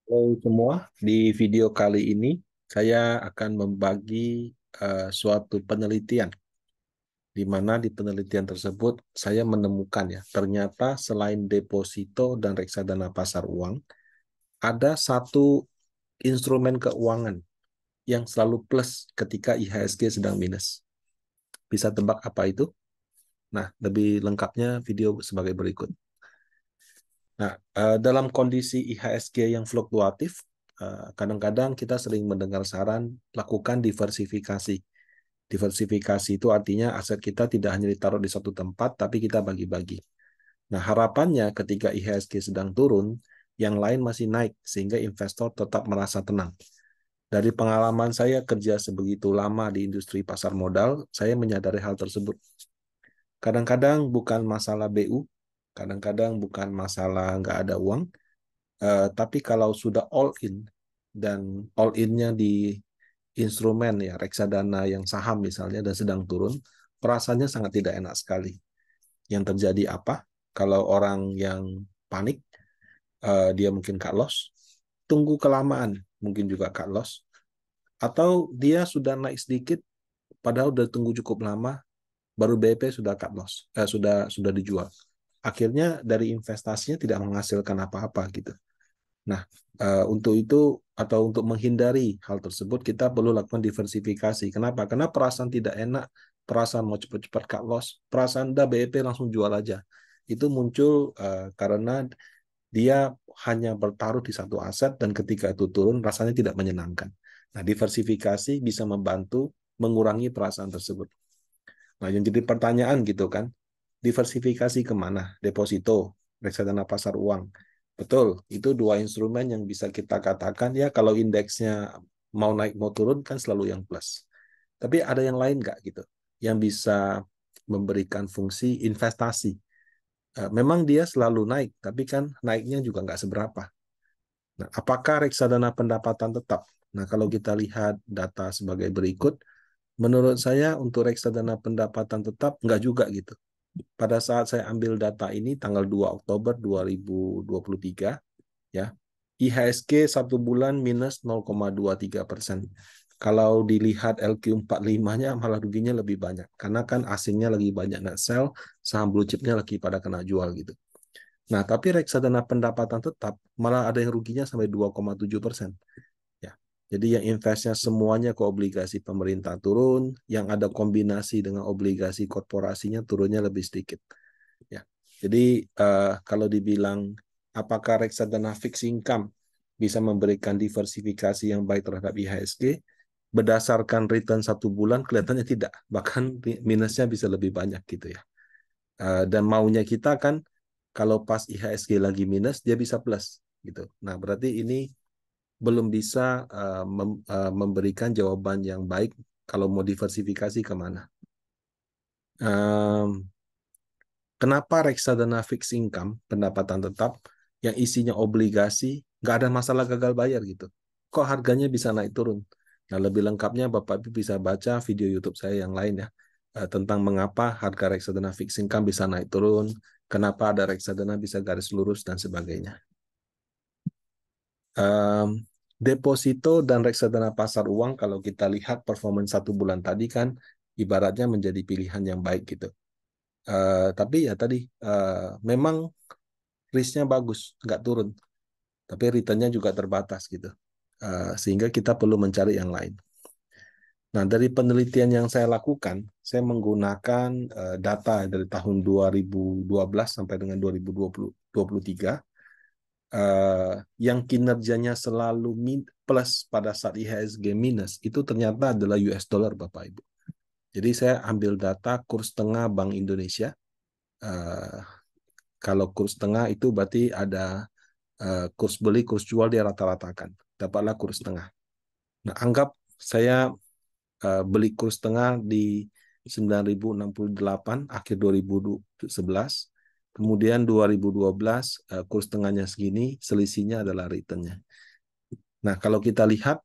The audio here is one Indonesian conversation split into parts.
Halo semua, di video kali ini saya akan membagi suatu penelitian, di mana di penelitian tersebut saya menemukan ya, ternyata selain deposito dan reksadana pasar uang, ada satu instrumen keuangan yang selalu plus ketika IHSG sedang minus. Bisa tebak apa itu? Nah, lebih lengkapnya video sebagai berikut. Nah, dalam kondisi IHSG yang fluktuatif, kadang-kadang kita sering mendengar saran lakukan diversifikasi. Diversifikasi itu artinya aset kita tidak hanya ditaruh di satu tempat, tapi kita bagi-bagi. Nah, harapannya ketika IHSG sedang turun, yang lain masih naik, sehingga investor tetap merasa tenang. Dari pengalaman saya kerja sebegitu lama di industri pasar modal, saya menyadari hal tersebut. Kadang-kadang bukan masalah BU, kadang-kadang bukan masalah nggak ada uang, tapi kalau sudah all in dan all in-nya di instrumen ya reksadana yang saham misalnya dan sedang turun, perasaannya sangat tidak enak sekali. Yang terjadi apa? Kalau orang yang panik, dia mungkin cut loss, tunggu kelamaan, mungkin juga cut loss, atau dia sudah naik sedikit, padahal udah tunggu cukup lama, baru BP sudah cut loss, sudah dijual. Akhirnya dari investasinya tidak menghasilkan apa-apa gitu. Nah, untuk itu atau untuk menghindari hal tersebut, kita perlu lakukan diversifikasi. Kenapa? Karena perasaan tidak enak, perasaan mau cepat-cepat cut loss, perasaan dah BEP langsung jual aja. Itu muncul karena dia hanya bertaruh di satu aset dan ketika itu turun rasanya tidak menyenangkan. Nah, diversifikasi bisa membantu mengurangi perasaan tersebut. Nah, yang jadi pertanyaan gitu kan, diversifikasi kemana? Deposito, reksadana pasar uang. Betul, itu dua instrumen yang bisa kita katakan ya kalau indeksnya mau naik mau turun kan selalu yang plus. Tapi ada yang lain nggak gitu, yang bisa memberikan fungsi investasi. Memang dia selalu naik, tapi kan naiknya juga nggak seberapa. Nah, apakah reksadana pendapatan tetap? Nah, kalau kita lihat data sebagai berikut, menurut saya untuk reksadana pendapatan tetap nggak juga gitu. Pada saat saya ambil data ini tanggal 2 Oktober 2023, ya, IHSG satu bulan minus 0,23%. Kalau dilihat LQ45-nya malah ruginya lebih banyak. Karena kan asingnya lagi banyak net sell, saham blue chipnya lagi pada kena jual gitu. Nah, tapi reksadana pendapatan tetap malah ada yang ruginya sampai 2,7%. Ya. Jadi yang investnya semuanya ke obligasi pemerintah turun, yang ada kombinasi dengan obligasi korporasinya turunnya lebih sedikit. Ya. Jadi kalau dibilang apakah reksadana fixed income bisa memberikan diversifikasi yang baik terhadap IHSG, berdasarkan return satu bulan kelihatannya tidak, bahkan minusnya bisa lebih banyak gitu ya. Dan maunya kita kan kalau pas IHSG lagi minus dia bisa plus gitu. Nah berarti ini belum bisa memberikan jawaban yang baik kalau mau diversifikasi kemana. Um, Kenapa reksadana fixed income, pendapatan tetap, yang isinya obligasi, nggak ada masalah gagal bayar gitu. Kok harganya bisa naik turun? Nah, lebih lengkapnya Bapak Ibu bisa baca video YouTube saya yang lain ya, tentang mengapa harga reksadana fixed income bisa naik turun, kenapa ada reksadana bisa garis lurus, dan sebagainya. Um, Deposito dan reksadana pasar uang, kalau kita lihat performance satu bulan tadi kan, ibaratnya menjadi pilihan yang baik gitu. Tapi ya tadi, memang risknya bagus, nggak turun, tapi returnnya juga terbatas gitu. Sehingga kita perlu mencari yang lain. Nah, dari penelitian yang saya lakukan, saya menggunakan data dari tahun 2012 sampai dengan 2023, yang kinerjanya selalu plus pada saat IHSG minus, itu ternyata adalah US dollar, Bapak Ibu. Jadi saya ambil data kurs tengah Bank Indonesia. Eh, Kalau kurs tengah itu berarti ada kurs beli, kurs jual dia rata-ratakan. Dapatlah kurs tengah. Nah, anggap saya beli kurs tengah di 9.068 akhir 2011. Kemudian 2012 kurs tengahnya segini, selisihnya adalah returnnya. Nah, kalau kita lihat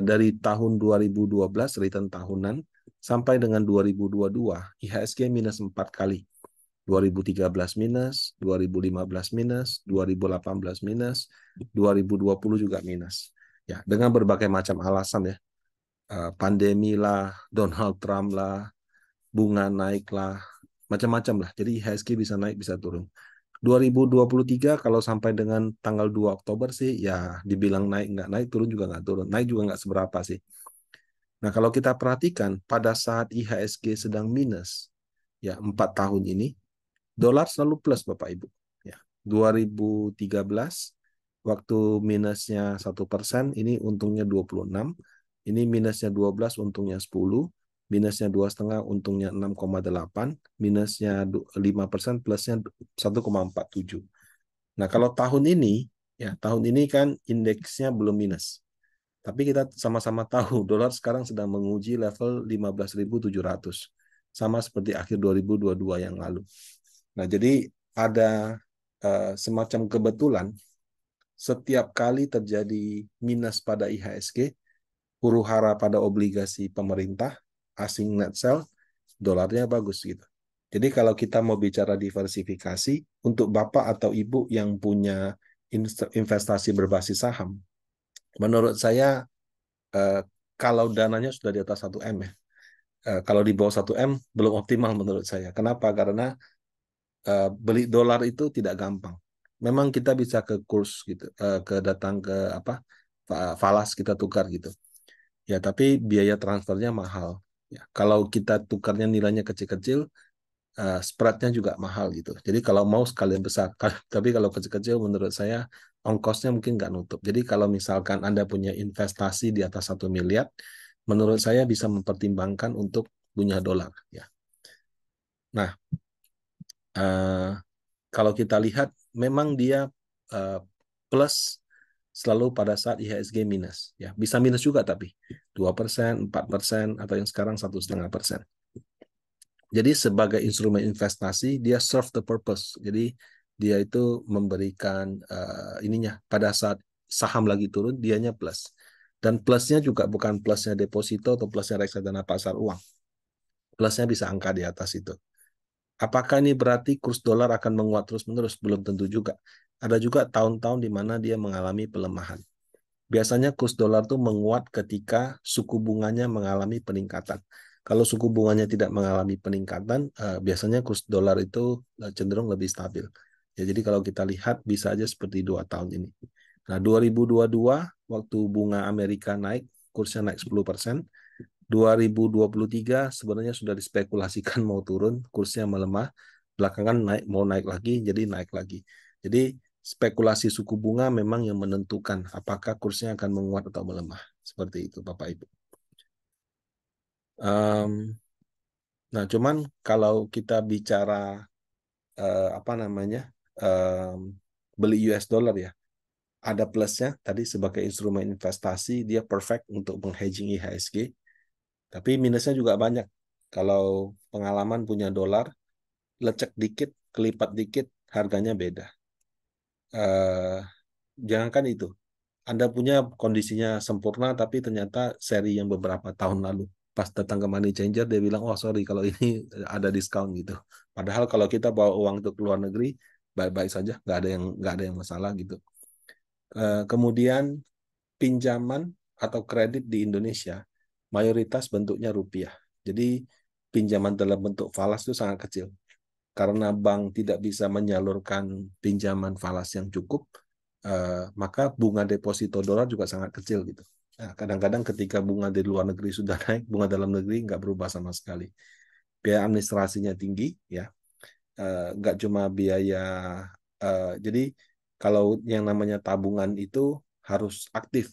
dari tahun 2012 return tahunan sampai dengan 2022, IHSG minus 4 kali. 2013 minus, 2015 minus, 2018 minus, 2020 juga minus. Ya, dengan berbagai macam alasan ya. Pandemi lah, Donald Trump lah, bunga naik lah, macam-macam lah. Jadi IHSG bisa naik, bisa turun. 2023 kalau sampai dengan tanggal 2 Oktober sih ya dibilang naik nggak naik, turun juga nggak turun. Naik juga nggak seberapa sih. Nah, kalau kita perhatikan pada saat IHSG sedang minus, ya 4 tahun ini, dolar selalu plus Bapak Ibu. Ya, 2013 waktu minusnya 1%, ini untungnya 26, ini minusnya 12, untungnya 10, minusnya 2,5, untungnya 6,8, minusnya 5%, plusnya 1,47. Nah, kalau tahun ini, ya tahun ini kan indeksnya belum minus. Tapi kita sama-sama tahu dolar sekarang sedang menguji level 15.700. Sama seperti akhir 2022 yang lalu. Nah, jadi ada semacam kebetulan setiap kali terjadi minus pada IHSG, huru hara pada obligasi pemerintah, asing net sell, dolarnya bagus gitu. Jadi kalau kita mau bicara diversifikasi, untuk Bapak atau Ibu yang punya investasi berbasis saham, menurut saya kalau dananya sudah di atas 1M ya, kalau di bawah 1M belum optimal menurut saya. Kenapa? Karena beli dolar itu tidak gampang. Memang kita bisa ke kurs gitu, ke datang ke apa falas kita tukar gitu. Ya, tapi biaya transfernya mahal. Ya, kalau kita tukarnya nilainya kecil-kecil, spreadnya juga mahal gitu. Jadi kalau mau sekalian besar, tapi kalau kecil-kecil menurut saya ongkosnya mungkin nggak nutup. Jadi kalau misalkan Anda punya investasi di atas 1 miliar, menurut saya bisa mempertimbangkan untuk punya dolar. Ya. Nah, eh, kalau kita lihat memang dia uh, plus selalu pada saat IHSG minus. Ya, bisa minus juga tapi 2%, 4%, atau yang sekarang 1,5%. Jadi sebagai instrumen investasi dia serve the purpose. Jadi dia itu memberikan ininya pada saat saham lagi turun dianya plus. Dan plusnya juga bukan plusnya deposito atau plusnya reksadana pasar uang. Plusnya bisa angka di atas itu. Apakah ini berarti kurs dolar akan menguat terus-menerus? Belum tentu juga. Ada juga tahun-tahun di mana dia mengalami pelemahan. Biasanya kurs dolar tuh menguat ketika suku bunganya mengalami peningkatan. Kalau suku bunganya tidak mengalami peningkatan, biasanya kurs dolar itu cenderung lebih stabil. Ya, jadi kalau kita lihat bisa aja seperti 2 tahun ini. Nah, 2022 waktu bunga Amerika naik, kursnya naik 10%. 2023 sebenarnya sudah dispekulasikan mau turun, kursnya melemah, belakangan naik mau naik lagi, jadi naik lagi. Jadi spekulasi suku bunga memang yang menentukan apakah kursnya akan menguat atau melemah. Seperti itu, Bapak Ibu. Nah, cuman kalau kita bicara apa namanya beli US dollar ya, ada plusnya tadi sebagai instrumen investasi dia perfect untuk menghedging IHSG. Tapi minusnya juga banyak. Kalau pengalaman punya dolar, lecek dikit, kelipat dikit, harganya beda. Eh, Jangankan itu, Anda punya kondisinya sempurna, tapi ternyata seri yang beberapa tahun lalu. Pas datang ke Money Changer, dia bilang, oh sorry, kalau ini ada diskon gitu. Padahal kalau kita bawa uang untuk luar negeri, baik-baik saja, nggak ada yang masalah gitu. Kemudian pinjaman atau kredit di Indonesia mayoritas bentuknya rupiah. Jadi pinjaman dalam bentuk falas itu sangat kecil. Karena bank tidak bisa menyalurkan pinjaman falas yang cukup, maka bunga deposito dolar juga sangat kecil gitu. Nah, kadang-kadang ketika bunga di luar negeri sudah naik, bunga dalam negeri nggak berubah sama sekali. Biaya administrasinya tinggi, ya. Nggak cuma biaya, jadi kalau yang namanya tabungan itu harus aktif,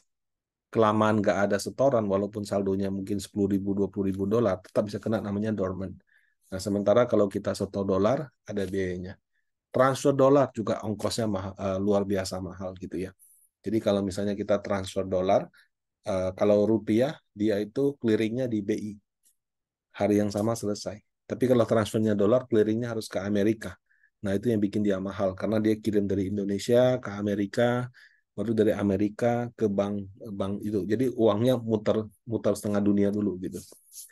kelamaan nggak ada setoran, walaupun saldonya mungkin 10.000, 20.000 dolar, tetap bisa kena namanya dormant. Nah, sementara kalau kita setor dolar, ada biayanya. Transfer dolar juga ongkosnya mahal, luar biasa mahal gitu ya. Jadi kalau misalnya kita transfer dolar, kalau rupiah, dia itu clearingnya di BI. Hari yang sama selesai. Tapi kalau transfernya dolar, clearingnya harus ke Amerika. Nah, itu yang bikin dia mahal, karena dia kirim dari Indonesia ke Amerika, baru dari Amerika ke bank bank itu. Jadi uangnya muter muter setengah dunia dulu gitu.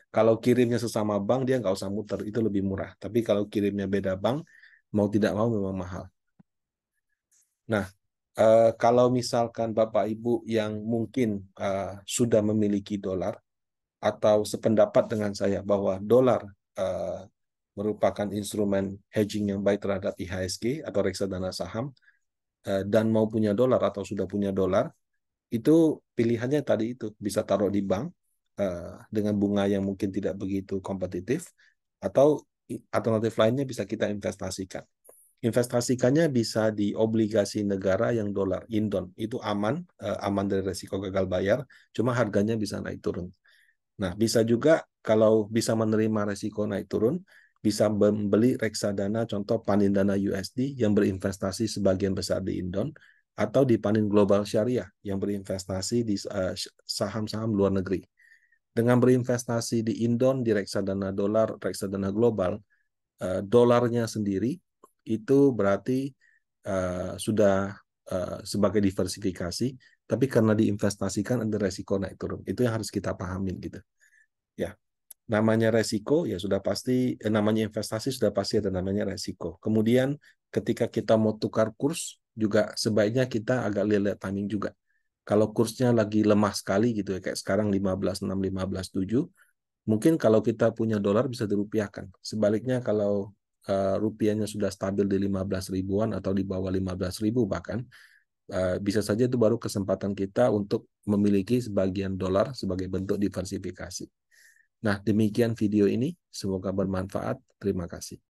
Kalau kirimnya sesama bank, dia nggak usah muter, itu lebih murah. Tapi kalau kirimnya beda bank, mau tidak mau memang mahal. Nah, kalau misalkan Bapak Ibu yang mungkin sudah memiliki dolar, atau sependapat dengan saya bahwa dolar uh, merupakan instrumen hedging yang baik terhadap IHSG atau reksadana saham, dan mau punya dolar atau sudah punya dolar, itu pilihannya tadi itu bisa taruh di bank dengan bunga yang mungkin tidak begitu kompetitif, atau alternatif lainnya bisa kita investasikan. Investasikannya bisa di obligasi negara yang dolar Indon, itu aman, aman dari resiko gagal bayar, cuma harganya bisa naik turun. Nah, bisa juga kalau bisa menerima resiko naik turun, bisa membeli reksadana contoh Panindana USD yang berinvestasi sebagian besar di Indon, atau di Panin Global Syariah yang berinvestasi di saham-saham luar negeri. Dengan berinvestasi di Indon, di reksadana dolar, reksadana global, dolarnya sendiri itu berarti sudah sebagai diversifikasi, tapi karena diinvestasikan ada resiko naik turun. Itu yang harus kita pahamin gitu. Ya, namanya resiko ya sudah pasti, namanya investasi sudah pasti ada namanya resiko. Kemudian ketika kita mau tukar kurs juga sebaiknya kita agak lihat timing juga. Kalau kursnya lagi lemah sekali gitu ya, kayak sekarang 15.6, 15.7, mungkin kalau kita punya dolar bisa dirupiahkan. Sebaliknya kalau rupiahnya sudah stabil di 15 ribuan atau di bawah 15 ribu bahkan, bisa saja itu baru kesempatan kita untuk memiliki sebagian dolar sebagai bentuk diversifikasi. Nah, demikian video ini. Semoga bermanfaat. Terima kasih.